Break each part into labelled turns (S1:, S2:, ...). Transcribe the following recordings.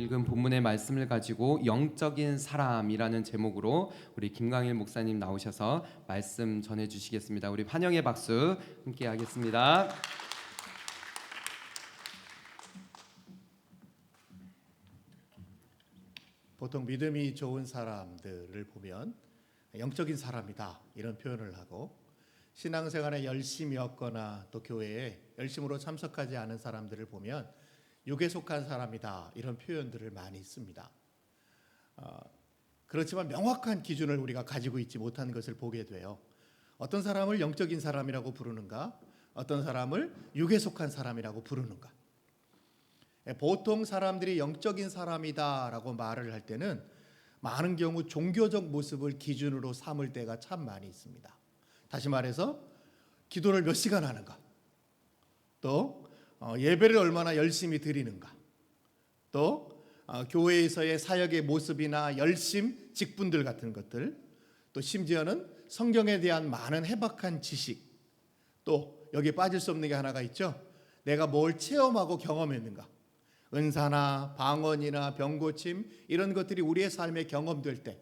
S1: 읽은 본문의 말씀을 가지고 영적인 사람이라는 제목으로 우리 김광일 목사님 나오셔서 말씀 전해 주시겠습니다. 우리 환영의 박수 함께 하겠습니다.
S2: 보통 믿음이 좋은 사람들을 보면 영적인 사람이다 이런 표현을 하고, 신앙생활에 열심히 없거나 또 교회에 열심으로 참석하지 않은 사람들을 보면 육에 속한 사람이다 이런 표현들을 많이 씁니다. 그렇지만 명확한 기준을 우리가 가지고 있지 못한 것을 보게 돼요. 어떤 사람을 영적인 사람이라고 부르는가, 어떤 사람을 육에 속한 사람이라고 부르는가. 보통 사람들이 영적인 사람이다라고 말을 할 때는 많은 경우 종교적 모습을 기준으로 삼을 때가 참 많이 있습니다. 다시 말해서 기도를 몇 시간 하는가, 또 예배를 얼마나 열심히 드리는가, 또 교회에서의 사역의 모습이나 열심, 직분들 같은 것들, 또 심지어는 성경에 대한 많은 해박한 지식, 또 여기에 빠질 수 없는 게 하나가 있죠. 내가 뭘 체험하고 경험했는가. 은사나 방언이나 병고침 이런 것들이 우리의 삶에 경험될 때,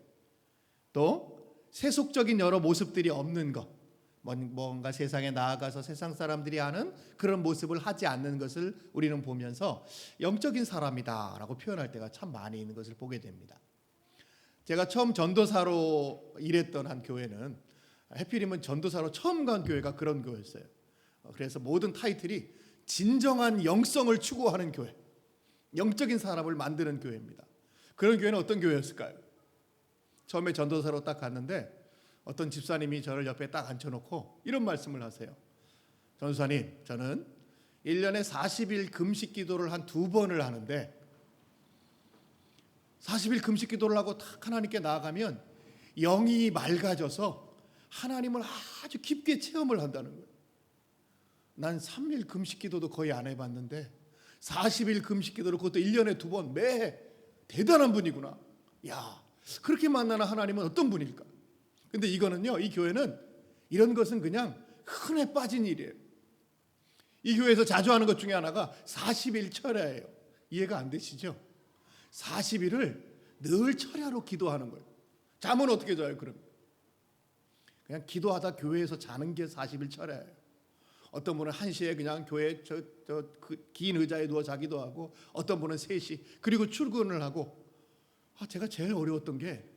S2: 또 세속적인 여러 모습들이 없는 것, 뭔가 세상에 나아가서 세상 사람들이 하는 그런 모습을 하지 않는 것을 우리는 보면서 영적인 사람이다라고 표현할 때가 참 많이 있는 것을 보게 됩니다. 제가 처음 전도사로 일했던 한 교회는 해필이면 전도사로 처음 간 교회가 그런 교회였어요. 그래서 모든 타이틀이 진정한 영성을 추구하는 교회, 영적인 사람을 만드는 교회입니다. 그런 교회는 어떤 교회였을까요? 처음에 전도사로 딱 갔는데 어떤 집사님이 저를 옆에 딱 앉혀놓고 이런 말씀을 하세요. 전도사님, 저는 1년에 40일 금식 기도를 한 2번을 하는데 40일 금식 기도를 하고 딱 하나님께 나아가면 영이 맑아져서 하나님을 아주 깊게 체험을 한다는 거예요. 난 3일 금식 기도도 거의 안 해봤는데 40일 금식 기도를 그것도 1년에 2번 매해. 대단한 분이구나. 야, 그렇게 만나는 하나님은 어떤 분일까? 근데 이거는요, 이 교회는 이런 것은 그냥 흔해 빠진 일이에요. 이 교회에서 자주 하는 것 중에 하나가 40일 철야예요. 이해가 안 되시죠? 40일을 늘 철야로 기도하는 거예요. 잠은 어떻게 자요, 그럼? 그냥 기도하다 교회에서 자는 게 40일 철야예요. 어떤 분은 1시에 그냥 교회 긴 의자에 누워 자기도 하고, 어떤 분은 3시, 그리고 출근을 하고. 제가 제일 어려웠던 게,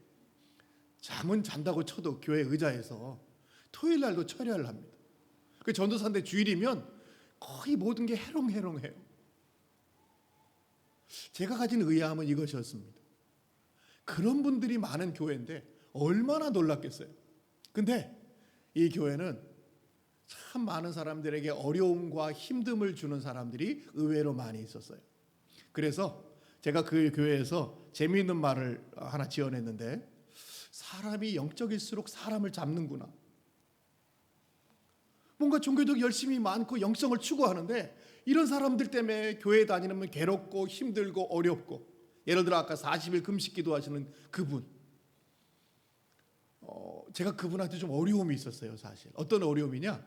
S2: 잠은 잔다고 쳐도 교회 의자에서 토요일 날도 철야를 합니다. 그 전도사인데 주일이면 거의 모든 게 해롱해롱해요. 제가 가진 의아함은 이것이었습니다. 그런 분들이 많은 교회인데 얼마나 놀랐겠어요. 근데 이 교회는 참 많은 사람들에게 어려움과 힘듦을 주는 사람들이 의외로 많이 있었어요. 그래서 제가 그 교회에서 재미있는 말을 하나 지어냈는데, 사람이 영적일수록 사람을 잡는구나. 뭔가 종교적 열심이 많고 영성을 추구하는데 이런 사람들 때문에 교회 다니면 괴롭고 힘들고 어렵고, 예를 들어 아까 40일 금식 기도하시는 그분, 제가 그분한테 좀 어려움이 있었어요. 사실 어떤 어려움이냐,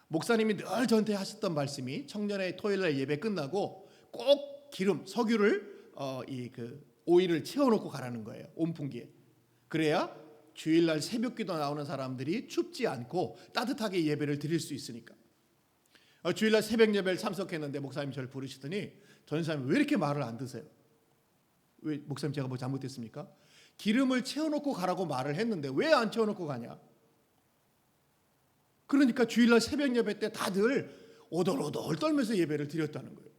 S2: 목사님이 늘 저한테 하셨던 말씀이 청년의 토요일날 예배 끝나고 꼭 기름, 석유를 오일을 채워놓고 가라는 거예요. 온풍기에. 그래야 주일날 새벽기도 나오는 사람들이 춥지 않고 따뜻하게 예배를 드릴 수 있으니까. 주일날 새벽 예배를 참석했는데 목사님 저를 부르시더니, 전사님 왜 이렇게 말을 안 드세요? 왜, 목사님 제가 뭐 잘못했습니까? 기름을 채워놓고 가라고 말을 했는데 왜 안 채워놓고 가냐? 그러니까 주일날 새벽 예배 때 다들 오돌오돌 떨면서 예배를 드렸다는 거예요.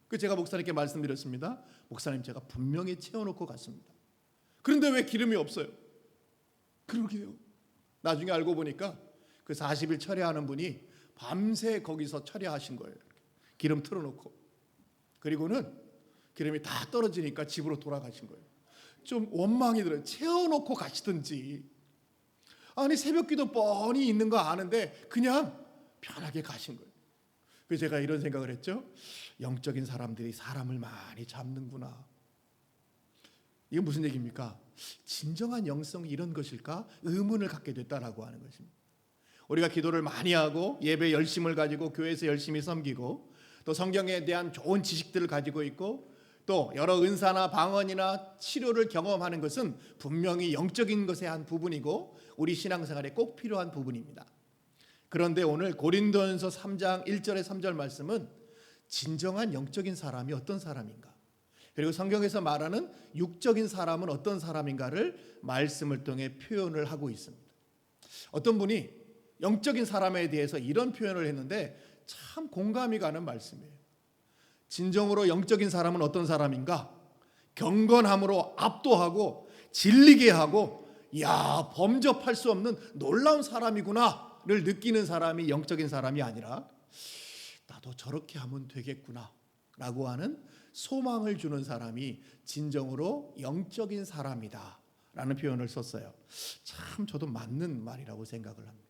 S2: 그래서 제가 목사님께 말씀드렸습니다. 목사님, 제가 분명히 채워놓고 갔습니다. 그런데 왜 기름이 없어요? 그러게요. 나중에 알고 보니까 그 40일 철야하는 분이 밤새 거기서 철야하신 거예요. 기름 틀어놓고. 그리고는 기름이 다 떨어지니까 집으로 돌아가신 거예요. 좀 원망이 들어요. 채워놓고 가시든지. 아니, 새벽기도 뻔히 있는 거 아는데 그냥 편하게 가신 거예요. 그래서 제가 이런 생각을 했죠. 영적인 사람들이 사람을 많이 잡는구나. 이건 무슨 얘기입니까? 진정한 영성이 이런 것일까? 의문을 갖게 됐다라고 하는 것입니다. 우리가 기도를 많이 하고 예배 열심을 가지고 교회에서 열심히 섬기고, 또 성경에 대한 좋은 지식들을 가지고 있고, 또 여러 은사나 방언이나 치료를 경험하는 것은 분명히 영적인 것의 한 부분이고 우리 신앙생활에 꼭 필요한 부분입니다. 그런데 오늘 고린도전서 3장 1절에 3절 말씀은 진정한 영적인 사람이 어떤 사람인가, 그리고 성경에서 말하는 육적인 사람은 어떤 사람인가를 말씀을 통해 표현을 하고 있습니다. 어떤 분이 영적인 사람에 대해서 이런 표현을 했는데 참 공감이 가는 말씀이에요. 진정으로 영적인 사람은 어떤 사람인가? 경건함으로 압도하고 진리게 하고 야, 범접할 수 없는 놀라운 사람이구나를 느끼는 사람이 영적인 사람이 아니라 나도 저렇게 하면 되겠구나 라고 하는 소망을 주는 사람이 진정으로 영적인 사람이다 라는 표현을 썼어요. 참 저도 맞는 말이라고 생각을 합니다.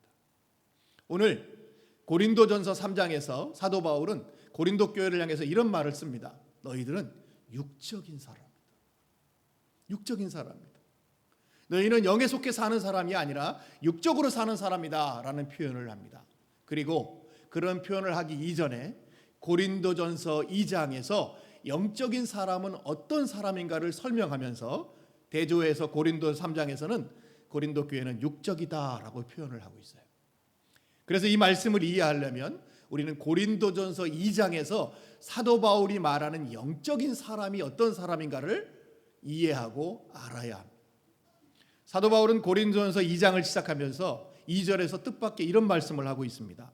S2: 오늘 고린도전서 3장에서 사도 바울은 고린도 교회를 향해서 이런 말을 씁니다. 너희들은 육적인 사람이다. 육적인 사람이다. 너희는 영에 속해 사는 사람이 아니라 육적으로 사는 사람이다 라는 표현을 합니다. 그리고 그런 표현을 하기 이전에 고린도전서 2장에서 영적인 사람은 어떤 사람인가를 설명하면서 대조해서 고린도 3장에서는 고린도 교회는 육적이다 라고 표현을 하고 있어요. 그래서 이 말씀을 이해하려면 우리는 고린도전서 2장에서 사도 바울이 말하는 영적인 사람이 어떤 사람인가를 이해하고 알아야 합니다. 사도 바울은 고린도전서 2장을 시작하면서 2절에서 뜻밖의 이런 말씀을 하고 있습니다.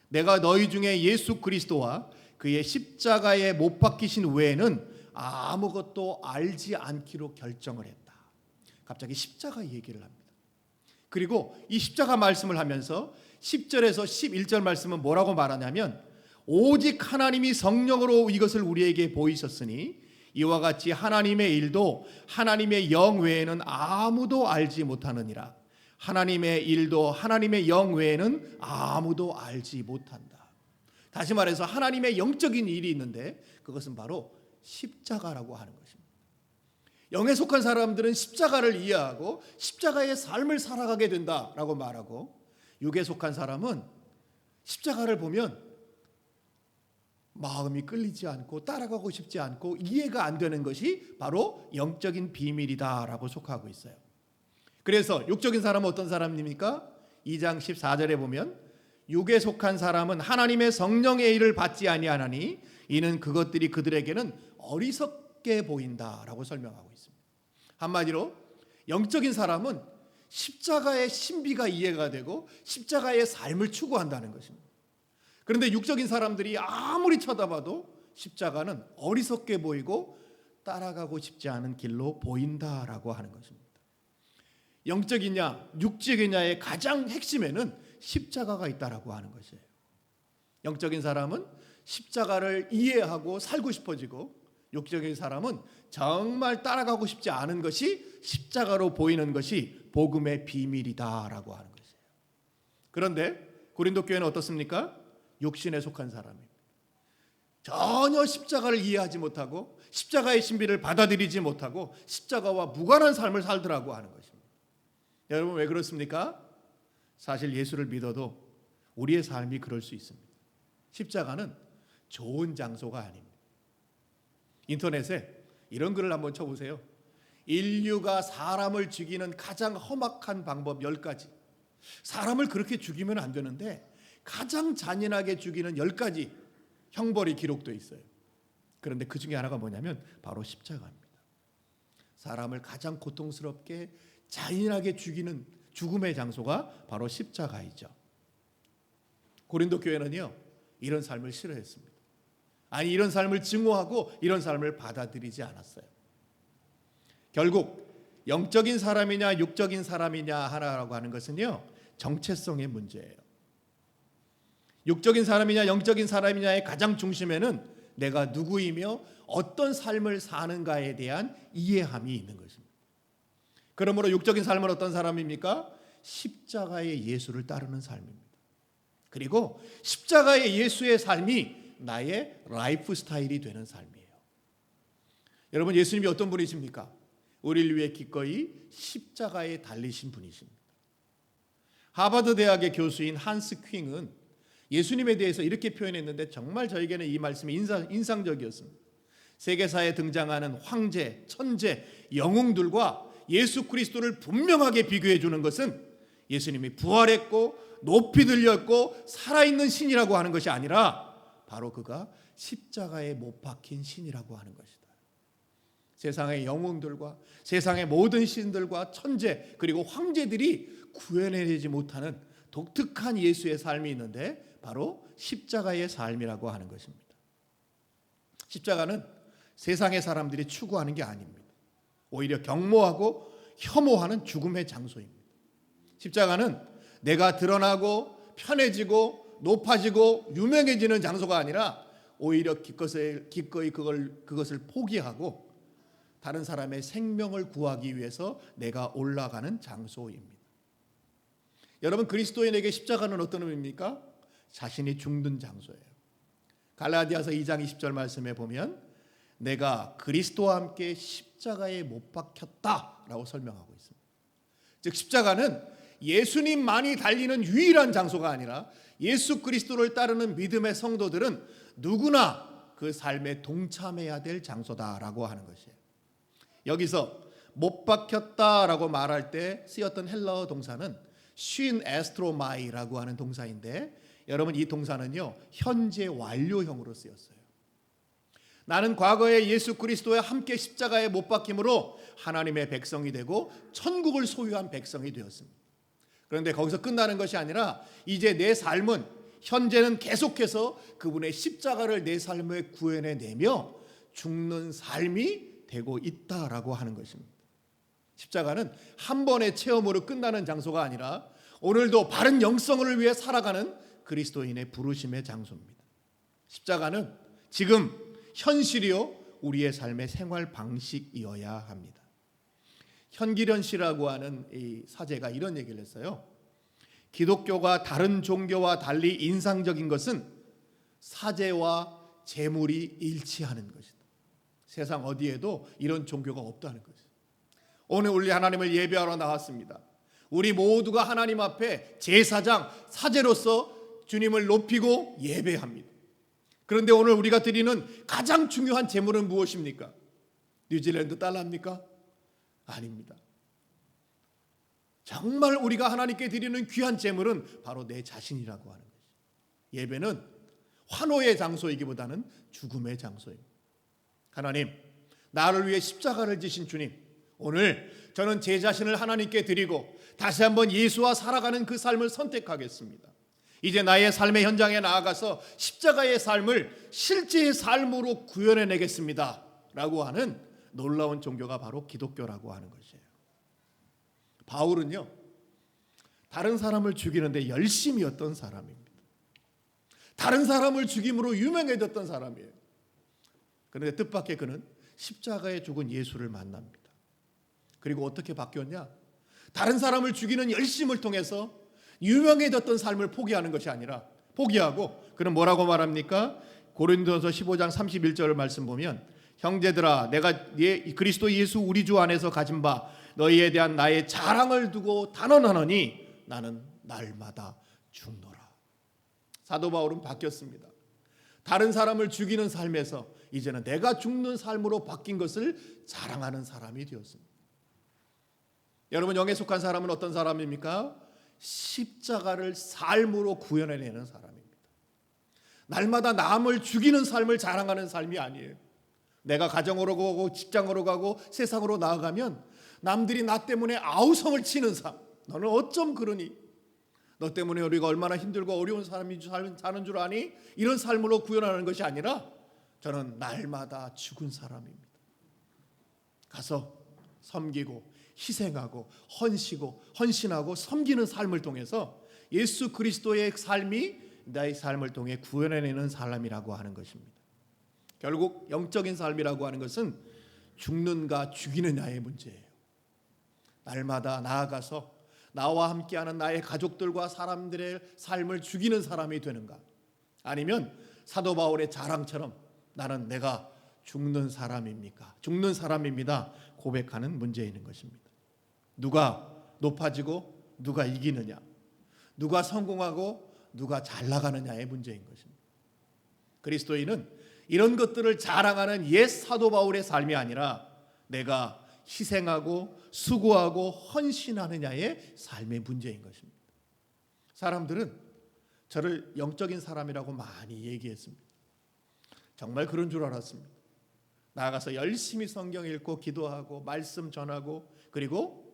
S2: 내가 너희 중에 예수 그리스도와 그의 십자가에 못 박히신 외에는 아무것도 알지 않기로 결정을 했다. 갑자기 십자가 얘기를 합니다. 그리고 이 십자가 말씀을 하면서 10절에서 11절 말씀은 뭐라고 말하냐면 오직 하나님이 성령으로 이것을 우리에게 보이셨으니 이와 같이 하나님의 일도 하나님의 영 외에는 아무도 알지 못하느니라. 하나님의 일도 하나님의 영 외에는 아무도 알지 못한다. 다시 말해서 하나님의 영적인 일이 있는데 그것은 바로 십자가라고 하는 것입니다. 영에 속한 사람들은 십자가를 이해하고 십자가의 삶을 살아가게 된다라고 말하고, 육에 속한 사람은 십자가를 보면 마음이 끌리지 않고 따라가고 싶지 않고 이해가 안 되는 것이 바로 영적인 비밀이다라고 속하고 있어요. 그래서 육적인 사람은 어떤 사람입니까? 2장 14절에 보면 육에 속한 사람은 하나님의 성령의 일을 받지 아니하나니 이는 그것들이 그들에게는 어리석게 보인다라고 설명하고 있습니다. 한마디로 영적인 사람은 십자가의 신비가 이해가 되고 십자가의 삶을 추구한다는 것입니다. 그런데 육적인 사람들이 아무리 쳐다봐도 십자가는 어리석게 보이고 따라가고 싶지 않은 길로 보인다라고 하는 것입니다. 영적이냐 육적이냐의 가장 핵심에는 십자가가 있다라고 하는 것이에요. 영적인 사람은 십자가를 이해하고 살고 싶어지고 육적인 사람은 정말 따라가고 싶지 않은 것이 십자가로 보이는 것이 복음의 비밀이다라고 하는 것이에요. 그런데 고린도 교회는 어떻습니까? 육신에 속한 사람입니다. 전혀 십자가를 이해하지 못하고 십자가의 신비를 받아들이지 못하고 십자가와 무관한 삶을 살더라고 하는 것입니다. 여러분 왜 그렇습니까? 사실 예수를 믿어도 우리의 삶이 그럴 수 있습니다. 십자가는 좋은 장소가 아닙니다. 인터넷에 이런 글을 한번 쳐보세요. 인류가 사람을 죽이는 가장 험악한 방법 10가지. 사람을 그렇게 죽이면 안 되는데 가장 잔인하게 죽이는 10가지 형벌이 기록되어 있어요. 그런데 그 중에 하나가 뭐냐면 바로 십자가입니다. 사람을 가장 고통스럽게 잔인하게 죽이는 죽음의 장소가 바로 십자가이죠. 고린도 교회는요 이런 삶을 싫어했습니다. 아니 이런 삶을 증오하고 이런 삶을 받아들이지 않았어요. 결국 영적인 사람이냐 육적인 사람이냐 하나라고 하는 것은요 정체성의 문제예요. 육적인 사람이냐 영적인 사람이냐의 가장 중심에는 내가 누구이며 어떤 삶을 사는가에 대한 이해함이 있는 것입니다. 그러므로 육적인 삶은 어떤 사람입니까? 십자가의 예수를 따르는 삶입니다. 그리고 십자가의 예수의 삶이 나의 라이프 스타일이 되는 삶이에요. 여러분 예수님이 어떤 분이십니까? 우리를 위해 기꺼이 십자가에 달리신 분이십니다. 하버드 대학의 교수인 한스 퀼은 예수님에 대해서 이렇게 표현했는데 정말 저에게는 이 말씀이 인상적이었습니다. 세계사에 등장하는 황제, 천재, 영웅들과 예수 그리스도를 분명하게 비교해 주는 것은 예수님이 부활했고 높이 들렸고 살아있는 신이라고 하는 것이 아니라 바로 그가 십자가에 못 박힌 신이라고 하는 것이다. 세상의 영웅들과 세상의 모든 신들과 천재 그리고 황제들이 구현해내지 못하는 독특한 예수의 삶이 있는데 바로 십자가의 삶이라고 하는 것입니다. 십자가는 세상의 사람들이 추구하는 게 아닙니다. 오히려 경모하고 혐오하는 죽음의 장소입니다. 십자가는 내가 드러나고 편해지고 높아지고 유명해지는 장소가 아니라 오히려 기꺼이 그것을 포기하고 다른 사람의 생명을 구하기 위해서 내가 올라가는 장소입니다. 여러분, 그리스도인에게 십자가는 어떤 의미입니까? 자신이 죽는 장소예요. 갈라디아서 2장 20절 말씀에 보면 내가 그리스도와 함께 십자가에 못 박혔다라고 설명하고 있습니다. 즉 십자가는 예수님만이 달리는 유일한 장소가 아니라 예수 그리스도를 따르는 믿음의 성도들은 누구나 그 삶에 동참해야 될 장소다라고 하는 것이에요. 여기서 못 박혔다라고 말할 때 쓰였던 헬라어 동사는 쉰 에스트로마이라고 하는 동사인데 여러분 이 동사는요 현재 완료형으로 쓰였어요. 나는 과거에 예수 그리스도와 함께 십자가에 못 박힘으로 하나님의 백성이 되고 천국을 소유한 백성이 되었습니다. 그런데 거기서 끝나는 것이 아니라 이제 내 삶은 현재는 계속해서 그분의 십자가를 내 삶에 구현해내며 죽는 삶이 되고 있다라고 하는 것입니다. 십자가는 한 번의 체험으로 끝나는 장소가 아니라 오늘도 바른 영성을 위해 살아가는 그리스도인의 부르심의 장소입니다. 십자가는 지금 현실이요 우리의 삶의 생활 방식이어야 합니다. 현기련 씨라고 하는 이 사제가 이런 얘기를 했어요. 기독교가 다른 종교와 달리 인상적인 것은 사제와 제물이 일치하는 것이다. 세상 어디에도 이런 종교가 없다는 것이죠. 오늘 우리 하나님을 예배하러 나왔습니다. 우리 모두가 하나님 앞에 제사장, 사제로서 주님을 높이고 예배합니다. 그런데 오늘 우리가 드리는 가장 중요한 제물은 무엇입니까? 뉴질랜드 달러입니까? 아닙니다. 정말 우리가 하나님께 드리는 귀한 제물은 바로 내 자신이라고 하는 것이죠. 예배는 환호의 장소이기보다는 죽음의 장소입니다. 하나님, 나를 위해 십자가를 지신 주님, 오늘 저는 제 자신을 하나님께 드리고 다시 한번 예수와 살아가는 그 삶을 선택하겠습니다. 이제 나의 삶의 현장에 나아가서 십자가의 삶을 실제의 삶으로 구현해내겠습니다 라고 하는 놀라운 종교가 바로 기독교라고 하는 것이에요. 바울은요 다른 사람을 죽이는데 열심이었던 사람입니다. 다른 사람을 죽임으로 유명해졌던 사람이에요. 그런데 뜻밖의 그는 십자가에 죽은 예수를 만납니다. 그리고 어떻게 바뀌었냐? 다른 사람을 죽이는 열심을 통해서 유명해졌던 삶을 포기하는 것이 아니라 포기하고 그는 뭐라고 말합니까? 고린도서 15장 31절 말씀 보면 형제들아 내가 그리스도 예수 우리 주 안에서 가진 바 너희에 대한 나의 자랑을 두고 단언하노니 나는 날마다 죽노라. 사도 바울은 바뀌었습니다. 다른 사람을 죽이는 삶에서 이제는 내가 죽는 삶으로 바뀐 것을 자랑하는 사람이 되었습니다. 여러분 영에 속한 사람은 어떤 사람입니까? 십자가를 삶으로 구현해내는 사람입니다. 날마다 남을 죽이는 삶을 자랑하는 삶이 아니에요. 내가 가정으로 가고 직장으로 가고 세상으로 나아가면 남들이 나 때문에 아우성을 치는 삶. 너는 어쩜 그러니? 너 때문에 우리가 얼마나 힘들고 어려운 사람이 사는 줄 아니? 이런 삶으로 구현하는 것이 아니라 저는 날마다 죽은 사람입니다. 가서 섬기고 희생하고 헌신하고 섬기는 삶을 통해서 예수 그리스도의 삶이 나의 삶을 통해 구현해내는 사람이라고 하는 것입니다. 결국 영적인 삶이라고 하는 것은 죽는가 죽이느냐의 문제예요. 날마다 나아가서 나와 함께하는 나의 가족들과 사람들의 삶을 죽이는 사람이 되는가? 아니면 사도 바울의 자랑처럼 나는 내가 죽는 사람입니까? 죽는 사람입니다. 고백하는 문제에 있는 것입니다. 누가 높아지고 누가 이기느냐? 누가 성공하고 누가 잘 나가느냐의 문제인 것입니다. 그리스도인은 이런 것들을 자랑하는 옛 사도 바울의 삶이 아니라 내가 희생하고 수고하고 헌신하느냐의 삶의 문제인 것입니다. 사람들은 저를 영적인 사람이라고 많이 얘기했습니다. 정말 그런 줄 알았습니다. 나아가서 열심히 성경 읽고 기도하고 말씀 전하고 그리고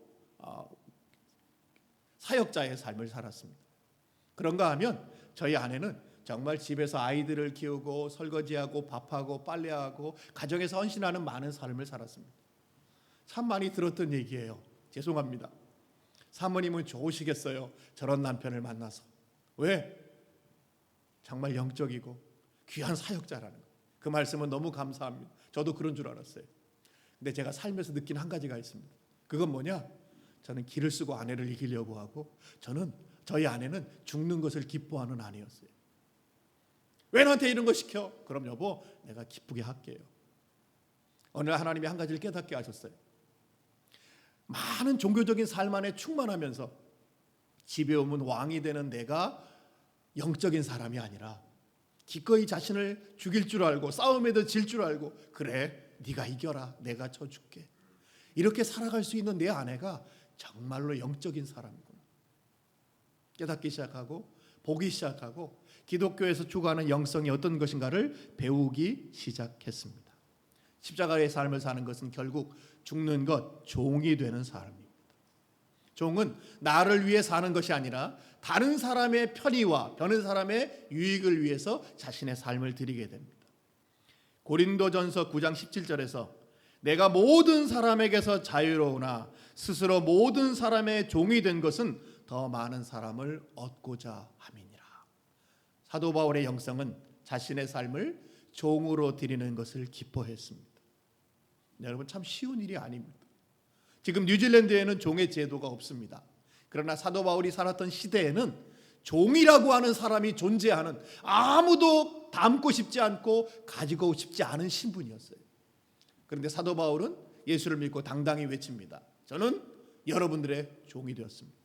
S2: 사역자의 삶을 살았습니다. 그런가 하면 저희 아내는 정말 집에서 아이들을 키우고 설거지하고 밥하고 빨래하고 가정에서 헌신하는 많은 삶을 살았습니다. 참 많이 들었던 얘기예요. 죄송합니다. 사모님은 좋으시겠어요. 저런 남편을 만나서. 왜? 정말 영적이고 귀한 사역자라는 거. 그 말씀은 너무 감사합니다. 저도 그런 줄 알았어요. 근데 제가 살면서 느낀 한 가지가 있습니다. 그건 뭐냐? 저는 기를 쓰고 아내를 이기려고 하고 저희 아내는 죽는 것을 기뻐하는 아내였어요. 왜 나한테 이런 거 시켜? 그럼 여보, 내가 기쁘게 할게요. 어느 날 하나님이 한 가지를 깨닫게 하셨어요. 많은 종교적인 삶 안에 충만하면서 집에 오면 왕이 되는 내가 영적인 사람이 아니라 기꺼이 자신을 죽일 줄 알고 싸움에도 질 줄 알고 그래 네가 이겨라 내가 져줄게 이렇게 살아갈 수 있는 내 아내가 정말로 영적인 사람이구나 깨닫기 시작하고 보기 시작하고 기독교에서 추구하는 영성이 어떤 것인가를 배우기 시작했습니다. 십자가의 삶을 사는 것은 결국 죽는 것, 종이 되는 삶입니다. 종은 나를 위해 사는 것이 아니라 다른 사람의 편의와 다른 사람의 유익을 위해서 자신의 삶을 드리게 됩니다. 고린도전서 9장 17절에서 내가 모든 사람에게서 자유로우나 스스로 모든 사람의 종이 된 것은 더 많은 사람을 얻고자 함이니라. 사도 바울의 영성은 자신의 삶을 종으로 드리는 것을 기뻐했습니다. 여러분 참 쉬운 일이 아닙니다. 지금 뉴질랜드에는 종의 제도가 없습니다. 그러나 사도 바울이 살았던 시대에는 종이라고 하는 사람이 존재하는 아무도 닮고 싶지 않고 가지고 싶지 않은 신분이었어요. 그런데 사도 바울은 예수를 믿고 당당히 외칩니다. 저는 여러분들의 종이 되었습니다.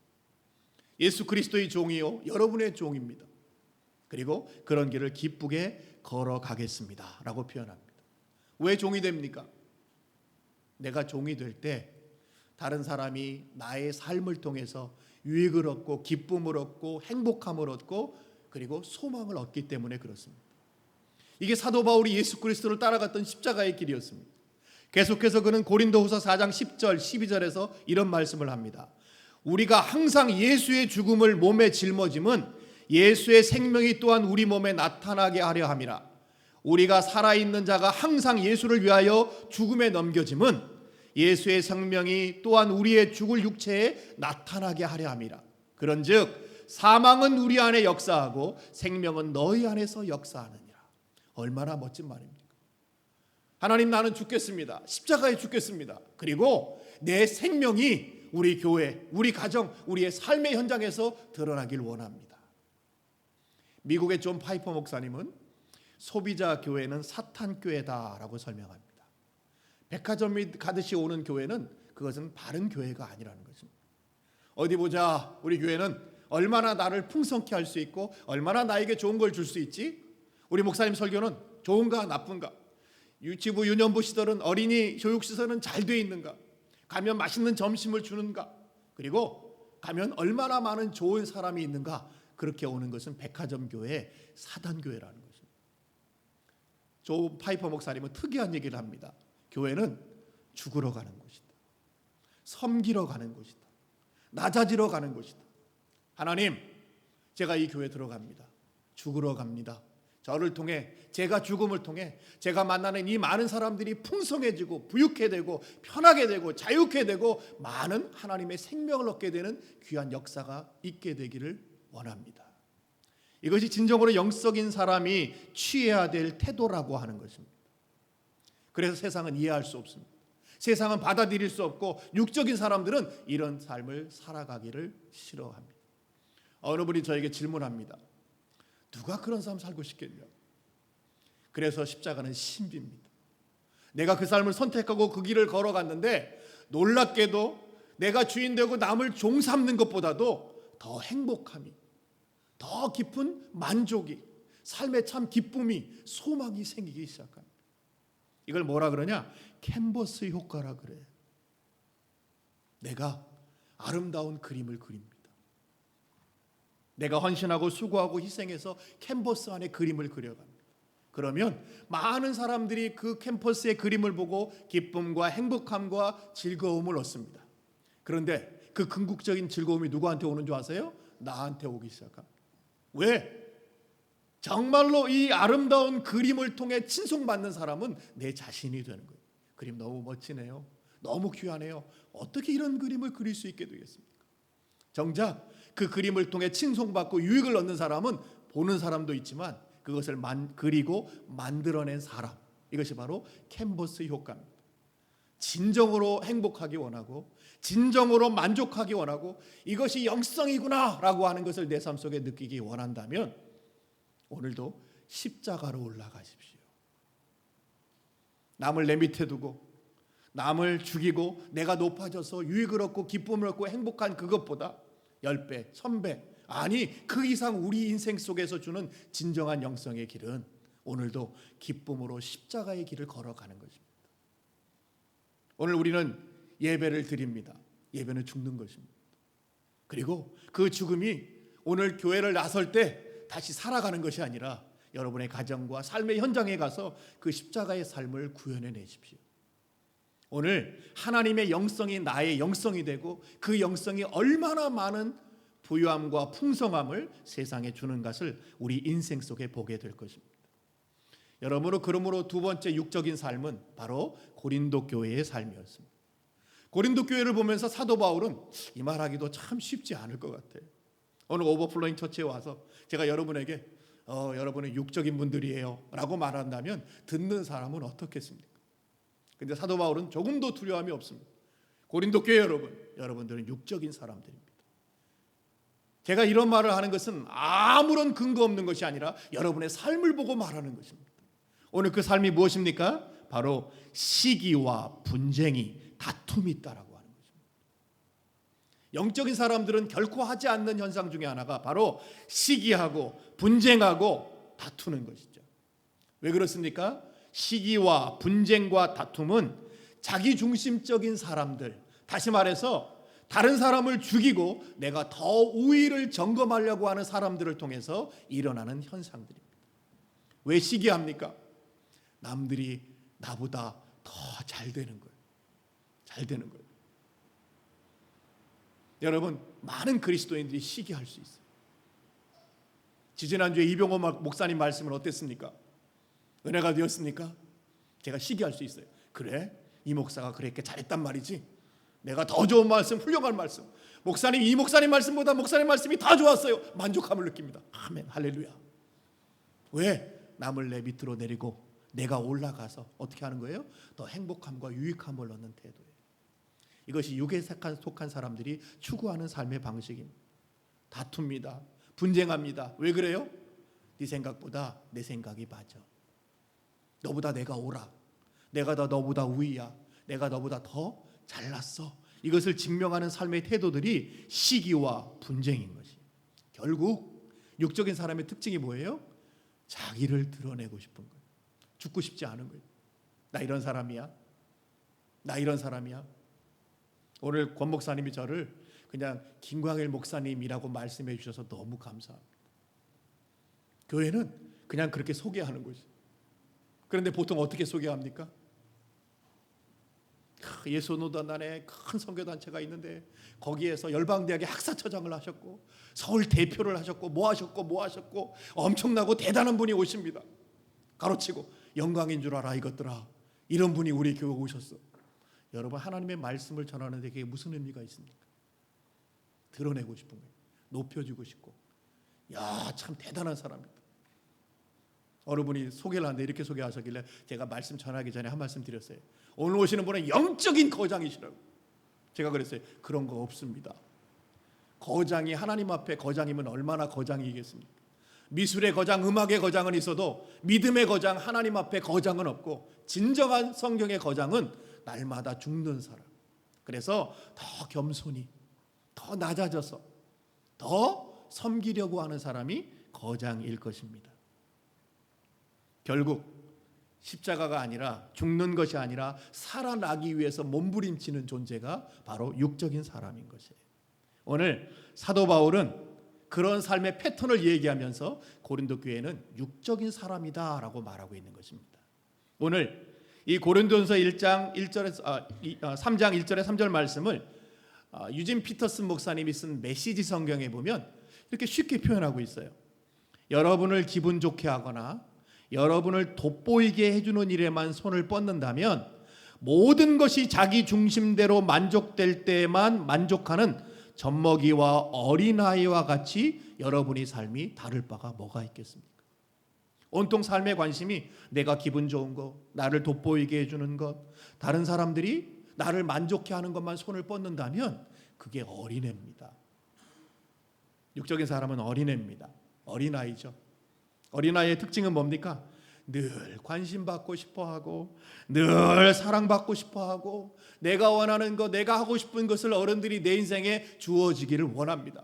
S2: 예수 그리스도의 종이요 여러분의 종입니다. 그리고 그런 길을 기쁘게 걸어가겠습니다 라고 표현합니다. 왜 종이 됩니까? 내가 종이 될 때 다른 사람이 나의 삶을 통해서 유익을 얻고 기쁨을 얻고 행복함을 얻고 그리고 소망을 얻기 때문에 그렇습니다. 이게 사도 바울이 예수 그리스도를 따라갔던 십자가의 길이었습니다. 계속해서 그는 고린도후서 4장 10절 12절에서 이런 말씀을 합니다. 우리가 항상 예수의 죽음을 몸에 짊어짐은 예수의 생명이 또한 우리 몸에 나타나게 하려 함이라. 우리가 살아있는 자가 항상 예수를 위하여 죽음에 넘겨짐은 예수의 생명이 또한 우리의 죽을 육체에 나타나게 하려 함이라. 그런즉 사망은 우리 안에 역사하고 생명은 너희 안에서 역사하느니라. 얼마나 멋진 말입니까? 하나님 나는 죽겠습니다. 십자가에 죽겠습니다. 그리고 내 생명이 우리 교회, 우리 가정, 우리의 삶의 현장에서 드러나길 원합니다. 미국의 존 파이퍼 목사님은 소비자 교회는 사탄 교회다라고 설명합니다. 백화점이 가듯이 오는 교회는 그것은 바른 교회가 아니라는 것입니다. 어디 보자 우리 교회는 얼마나 나를 풍성케 할 수 있고 얼마나 나에게 좋은 걸 줄 수 있지? 우리 목사님 설교는 좋은가 나쁜가? 유치부 유년부 시설은 어린이 교육시설은 잘 돼 있는가? 가면 맛있는 점심을 주는가? 그리고 가면 얼마나 많은 좋은 사람이 있는가? 그렇게 오는 것은 백화점 교회 사단교회라는 것입니다. 조 파이퍼 목사님은 특이한 얘기를 합니다. 교회는 죽으러 가는 곳이다. 섬기러 가는 곳이다. 낮아지러 가는 곳이다. 하나님, 제가 이 교회 들어갑니다. 죽으러 갑니다. 저를 통해 제가 죽음을 통해 제가 만나는 이 많은 사람들이 풍성해지고 부유케 되고 편하게 되고 자유케 되고 많은 하나님의 생명을 얻게 되는 귀한 역사가 있게 되기를 원합니다. 이것이 진정으로 영적인 사람이 취해야 될 태도라고 하는 것입니다. 그래서 세상은 이해할 수 없습니다. 세상은 받아들일 수 없고 육적인 사람들은 이런 삶을 살아가기를 싫어합니다. 어느 분이 저에게 질문합니다. 누가 그런 삶 살고 싶겠냐? 그래서 십자가는 신비입니다. 내가 그 삶을 선택하고 그 길을 걸어갔는데 놀랍게도 내가 주인 되고 남을 종 삼는 것보다도 더 행복함이 더 깊은 만족이 삶에 참 기쁨이, 소망이 생기기 시작합니다. 이걸 뭐라 그러냐? 캔버스 효과라 그래요. 내가 아름다운 그림을 그립니다. 내가 헌신하고 수고하고 희생해서 캔버스 안에 그림을 그려갑니다. 그러면 많은 사람들이 그 캔버스의 그림을 보고 기쁨과 행복함과 즐거움을 얻습니다. 그런데 그 궁극적인 즐거움이 누구한테 오는 줄 아세요? 나한테 오기 시작합니다. 왜? 정말로 이 아름다운 그림을 통해 칭송받는 사람은 내 자신이 되는 거예요. 그림 너무 멋지네요. 너무 귀하네요. 어떻게 이런 그림을 그릴 수 있게 되겠습니까? 정작 그 그림을 통해 칭송받고 유익을 얻는 사람은 보는 사람도 있지만 그것을 그리고 만들어낸 사람, 이것이 바로 캔버스 효과입니다. 진정으로 행복하기 원하고 진정으로 만족하기 원하고 이것이 영성이구나 라고 하는 것을 내 삶 속에 느끼기 원한다면 오늘도 십자가로 올라가십시오. 남을 내 밑에 두고 남을 죽이고 내가 높아져서 유익을 얻고 기쁨을 얻고 행복한 그것보다 10배, 1000배, 아니 그 이상 우리 인생 속에서 주는 진정한 영성의 길은 오늘도 기쁨으로 십자가의 길을 걸어가는 것입니다. 오늘 우리는 예배를 드립니다. 예배는 죽는 것입니다. 그리고 그 죽음이 오늘 교회를 나설 때 다시 살아가는 것이 아니라 여러분의 가정과 삶의 현장에 가서 그 십자가의 삶을 구현해 내십시오. 오늘 하나님의 영성이 나의 영성이 되고 그 영성이 얼마나 많은 부유함과 풍성함을 세상에 주는 것을 우리 인생 속에 보게 될 것입니다. 여러분은 그러므로 두 번째 육적인 삶은 바로 고린도 교회의 삶이었습니다. 고린도 교회를 보면서 사도 바울은 이 말하기도 참 쉽지 않을 것 같아요. 오늘 오버플로잉 처치에 와서 제가 여러분에게 여러분은 육적인 분들이에요 라고 말한다면 듣는 사람은 어떻겠습니까? 근데 사도 바울은 조금도 두려움이 없습니다. 고린도 교회 여러분들은 육적인 사람들입니다. 제가 이런 말을 하는 것은 아무런 근거 없는 것이 아니라 여러분의 삶을 보고 말하는 것입니다. 오늘 그 삶이 무엇입니까? 바로 시기와 분쟁이, 다툼이 있다라고 하는 것입니다. 영적인 사람들은 결코 하지 않는 현상 중에 하나가 바로 시기하고 분쟁하고 다투는 것이죠. 왜 그렇습니까? 시기와 분쟁과 다툼은 자기중심적인 사람들, 다시 말해서 다른 사람을 죽이고 내가 더 우위를 점검하려고 하는 사람들을 통해서 일어나는 현상들입니다. 왜 시기합니까? 남들이 나보다 더 잘 되는 거예요. 잘 되는 거예요. 여러분, 많은 그리스도인들이 시기할 수 있어요. 지지난주에 이병호 목사님 말씀은 어땠습니까? 은혜가 되었습니까? 제가 시기할 수 있어요. 그래? 이 목사가 그렇게 잘했단 말이지? 내가 더 좋은 말씀, 훌륭한 말씀, 목사님 이 목사님 말씀보다 목사님 말씀이 더 좋았어요. 만족함을 느낍니다. 아멘, 할렐루야. 왜? 남을 내 밑으로 내리고 내가 올라가서 어떻게 하는 거예요? 더 행복함과 유익함을 얻는 태도예요. 이것이 육에 속한 사람들이 추구하는 삶의 방식입니다. 다툽니다. 분쟁합니다. 왜 그래요? 네 생각보다 내 생각이 맞아. 너보다 내가 옳아. 내가 더 너보다 우위야. 내가 너보다 더 잘났어. 이것을 증명하는 삶의 태도들이 시기와 분쟁인 것이. 결국 육적인 사람의 특징이 뭐예요? 자기를 드러내고 싶은 거예요. 죽고 싶지 않은 거예요. 나 이런 사람이야. 나 이런 사람이야. 오늘 권 목사님이 저를 그냥 김광일 목사님이라고 말씀해 주셔서 너무 감사합니다. 교회는 그냥 그렇게 소개하는 거죠. 그런데 보통 어떻게 소개합니까? 예수노단단에 큰 선교단체가 있는데 거기에서 열방대학의 학사처장을 하셨고 서울 대표를 하셨고 뭐 하셨고 엄청나고 대단한 분이 오십니다. 가로치고 영광인 줄 알아 이것들아. 이런 분이 우리 교회 오셨어. 여러분, 하나님의 말씀을 전하는데 그게 무슨 의미가 있습니까? 드러내고 싶은 거예요. 높여주고 싶고. 야, 참 대단한 사람이다. 어느 분이 소개를 하는데 이렇게 소개하셨길래 제가 말씀 전하기 전에 한 말씀 드렸어요. 오늘 오시는 분은 영적인 거장이시라고. 제가 그랬어요. 그런 거 없습니다. 거장이 하나님 앞에 거장이면 얼마나 거장이겠습니까? 미술의 거장, 음악의 거장은 있어도 믿음의 거장, 하나님 앞에 거장은 없고 진정한 성경의 거장은 날마다 죽는 사람. 그래서 더 겸손히, 더 낮아져서 더 섬기려고 하는 사람이 거장일 것입니다. 결국 십자가가 아니라, 죽는 것이 아니라 살아나기 위해서 몸부림치는 존재가 바로 육적인 사람인 것이에요. 오늘 사도 바울은 그런 삶의 패턴을 얘기하면서 고린도 교회는 육적인 사람이다라고 말하고 있는 것입니다. 오늘 이 고린도전서 3장 1절에 3절 말씀을 유진 피터슨 목사님이 쓴 메시지 성경에 보면 이렇게 쉽게 표현하고 있어요. 여러분을 기분 좋게 하거나 여러분을 돋보이게 해주는 일에만 손을 뻗는다면 모든 것이 자기 중심대로 만족될 때에만 만족하는 젖먹이와 어린아이와 같이 여러분의 삶이 다를 바가 뭐가 있겠습니까? 온통 삶의 관심이 내가 기분 좋은 것, 나를 돋보이게 해주는 것, 다른 사람들이 나를 만족해 하는 것만 손을 뻗는다면 그게 어린애입니다. 육적인 사람은 어린애입니다. 어린아이죠. 어린아이의 특징은 뭡니까? 늘 관심받고 싶어하고 늘 사랑받고 싶어하고 내가 원하는 것, 내가 하고 싶은 것을 어른들이 내 인생에 주어지기를 원합니다.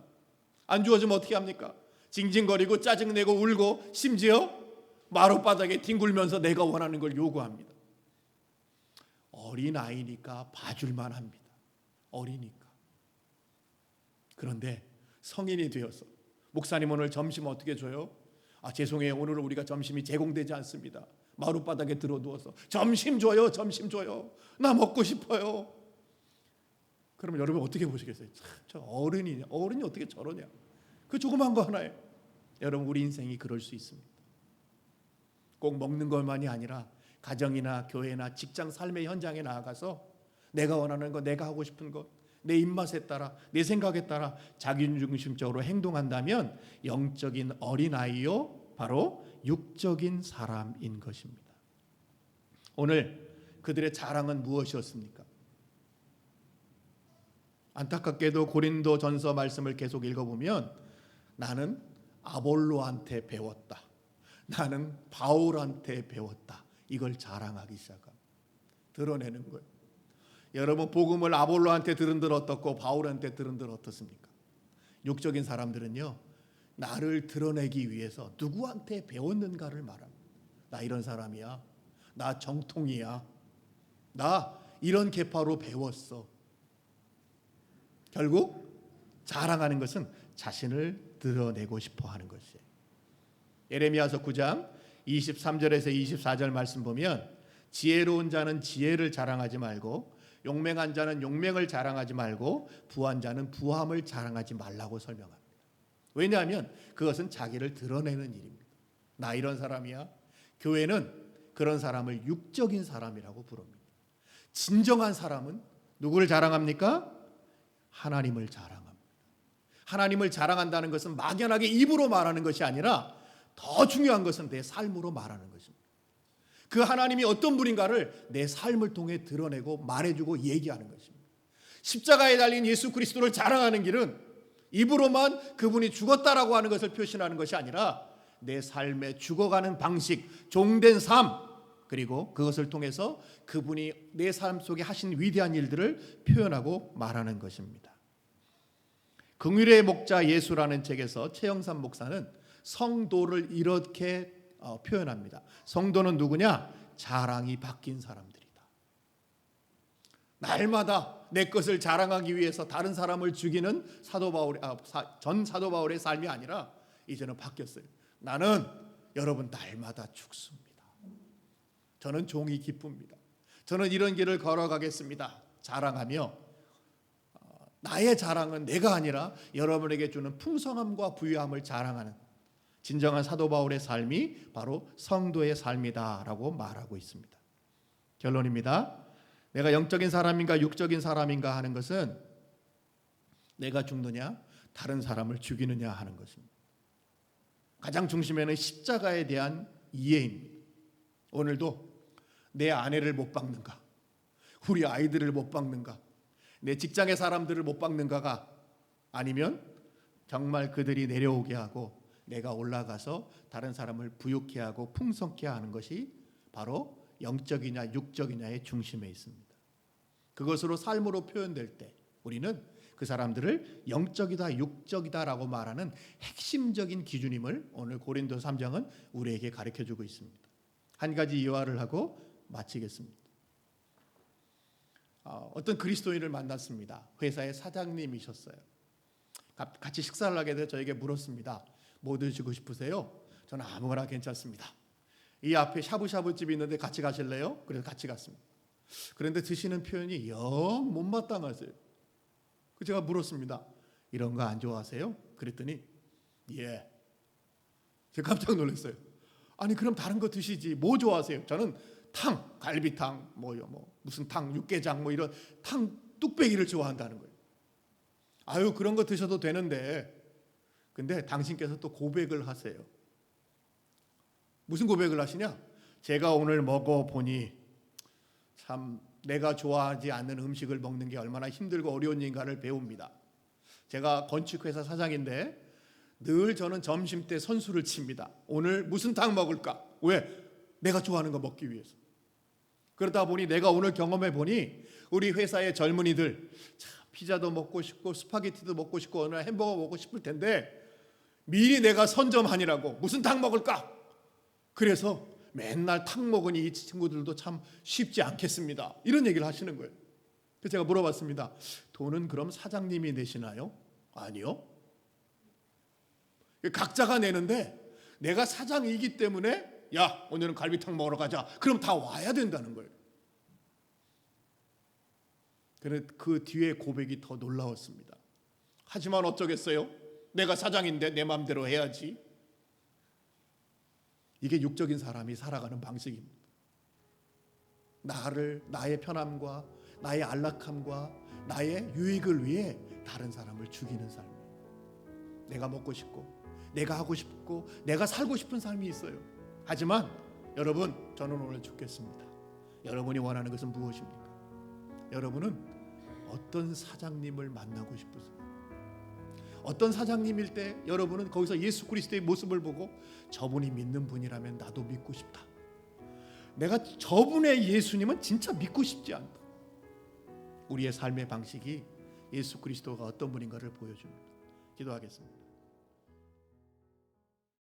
S2: 안 주어지면 어떻게 합니까? 징징거리고 짜증내고 울고 심지어 마룻바닥에 뒹굴면서 내가 원하는 걸 요구합니다. 어린아이니까 봐줄만 합니다. 어리니까. 그런데 성인이 되어서 목사님 오늘 점심 어떻게 줘요? 죄송해요. 오늘은 우리가 점심이 제공되지 않습니다. 마룻바닥에 들어누워서 점심 줘요. 점심 줘요. 나 먹고 싶어요. 그러면 여러분 어떻게 보시겠어요? 저 어른이 어떻게 저러냐. 그 조그만 거 하나에 여러분 우리 인생이 그럴 수 있습니다. 꼭 먹는 것만이 아니라 가정이나 교회나 직장 삶의 현장에 나아가서 내가 원하는 것, 내가 하고 싶은 것, 내 입맛에 따라, 내 생각에 따라 자기중심적으로 행동한다면 영적인 어린아이요 바로 육적인 사람인 것입니다. 오늘 그들의 자랑은 무엇이었습니까? 안타깝게도 고린도전서 말씀을 계속 읽어보면 나는 아볼로한테 배웠다, 나는 바울한테 배웠다, 이걸 자랑하기 시작합니다. 드러내는 거예요. 여러분 복음을 아볼로한테 들은들 어떻고 바울한테 들은들 어떻습니까? 육적인 사람들은요 나를 드러내기 위해서 누구한테 배웠는가를 말합니다. 나 이런 사람이야, 나 정통이야, 나 이런 계파로 배웠어. 결국 자랑하는 것은 자신을 드러내고 싶어 하는 것이에요. 예레미야서 9장 23절에서 24절 말씀 보면 지혜로운 자는 지혜를 자랑하지 말고 용맹한 자는 용맹을 자랑하지 말고 부한 자는 부함을 자랑하지 말라고 설명합니다. 왜냐하면 그것은 자기를 드러내는 일입니다. 나 이런 사람이야. 교회는 그런 사람을 육적인 사람이라고 부릅니다. 진정한 사람은 누구를 자랑합니까? 하나님을 자랑합니다. 하나님을 자랑한다는 것은 막연하게 입으로 말하는 것이 아니라 더 중요한 것은 내 삶으로 말하는 것입니다. 그 하나님이 어떤 분인가를 내 삶을 통해 드러내고 말해주고 얘기하는 것입니다. 십자가에 달린 예수 그리스도를 자랑하는 길은 입으로만 그분이 죽었다라고 하는 것을 표시하는 것이 아니라 내 삶의 죽어가는 방식, 종된 삶, 그리고 그것을 통해서 그분이 내 삶 속에 하신 위대한 일들을 표현하고 말하는 것입니다. 긍휼의 목자 예수라는 책에서 최영삼 목사는 성도를 이렇게 표현합니다. 성도는 누구냐? 자랑이 바뀐 사람들이다. 날마다 내 것을 자랑하기 위해서 다른 사람을 죽이는 전 사도 바울의 삶이 아니라 이제는 바뀌었어요. 나는 여러분 날마다 죽습니다. 저는 종이 기쁩니다. 저는 이런 길을 걸어가겠습니다. 자랑하며 나의 자랑은 내가 아니라 여러분에게 주는 풍성함과 부유함을 자랑하는 진정한 사도 바울의 삶이 바로 성도의 삶이다라고 말하고 있습니다. 결론입니다. 내가 영적인 사람인가 육적인 사람인가 하는 것은 내가 죽느냐 다른 사람을 죽이느냐 하는 것입니다. 가장 중심에는 십자가에 대한 이해입니다. 오늘도 내 아내를 못 박는가, 우리 아이들을 못 박는가, 내 직장의 사람들을 못 박는가가 아니면 정말 그들이 내려오게 하고 내가 올라가서 다른 사람을 부유케 하고 풍성케 하는 것이 바로 영적이냐 육적이냐의 중심에 있습니다. 그것으로 삶으로 표현될 때 우리는 그 사람들을 영적이다 육적이다라고 말하는 핵심적인 기준임을 오늘 고린도 3장은 우리에게 가르쳐주고 있습니다. 한 가지 이화를 하고 마치겠습니다. 어떤 그리스도인을 만났습니다. 회사의 사장님이셨어요. 같이 식사를 하게 돼서 저에게 물었습니다. 뭐 드시고 싶으세요? 저는 아무거나 괜찮습니다. 이 앞에 샤브샤브 집이 있는데 같이 가실래요? 그래서 같이 갔습니다. 그런데 드시는 표현이 영 못마땅하세요. 제가 물었습니다. 이런 거 안 좋아하세요? 그랬더니 예. 제가 깜짝 놀랐어요. 아니 그럼 다른 거 드시지. 뭐 좋아하세요? 저는 탕, 갈비탕, 무슨 탕, 육개장 이런 탕 뚝배기를 좋아한다는 거예요. 아유 그런 거 드셔도 되는데 근데 당신께서 또 고백을 하세요. 무슨 고백을 하시냐? 제가 오늘 먹어보니 참 내가 좋아하지 않는 음식을 먹는 게 얼마나 힘들고 어려운 일인가를 배웁니다. 제가 건축회사 사장인데 늘 저는 점심 때 선수를 칩니다. 오늘 무슨 탕 먹을까? 왜? 내가 좋아하는 거 먹기 위해서. 그러다 보니 내가 오늘 경험해 보니 우리 회사의 젊은이들 참 피자도 먹고 싶고 스파게티도 먹고 싶고 오늘 햄버거 먹고 싶을 텐데 미리 내가 선점하니라고 무슨 탕 먹을까? 그래서 맨날 탕 먹으니 이 친구들도 참 쉽지 않겠습니다. 이런 얘기를 하시는 거예요. 그래서 제가 물어봤습니다. 돈은 그럼 사장님이 내시나요? 아니요. 각자가 내는데 내가 사장이기 때문에 야 오늘은 갈비탕 먹으러 가자. 그럼 다 와야 된다는 거예요. 그런데 그 뒤에 고백이 더 놀라웠습니다. 하지만 어쩌겠어요? 내가 사장인데 내 마음대로 해야지. 이게 육적인 사람이 살아가는 방식입니다. 나의 편함과 나의 안락함과 나의 유익을 위해 다른 사람을 죽이는 삶이에요. 내가 먹고 싶고 내가 하고 싶고 내가 살고 싶은 삶이 있어요. 하지만 여러분 저는 오늘 죽겠습니다. 여러분이 원하는 것은 무엇입니까? 여러분은 어떤 사장님을 만나고 싶으세요? 어떤 사장님일 때 여러분은 거기서 예수 그리스도의 모습을 보고 저분이 믿는 분이라면 나도 믿고 싶다. 내가 저분의 예수님은 진짜 믿고 싶지 않다. 우리의 삶의 방식이 예수 그리스도가 어떤 분인가를 보여줍니다. 기도하겠습니다.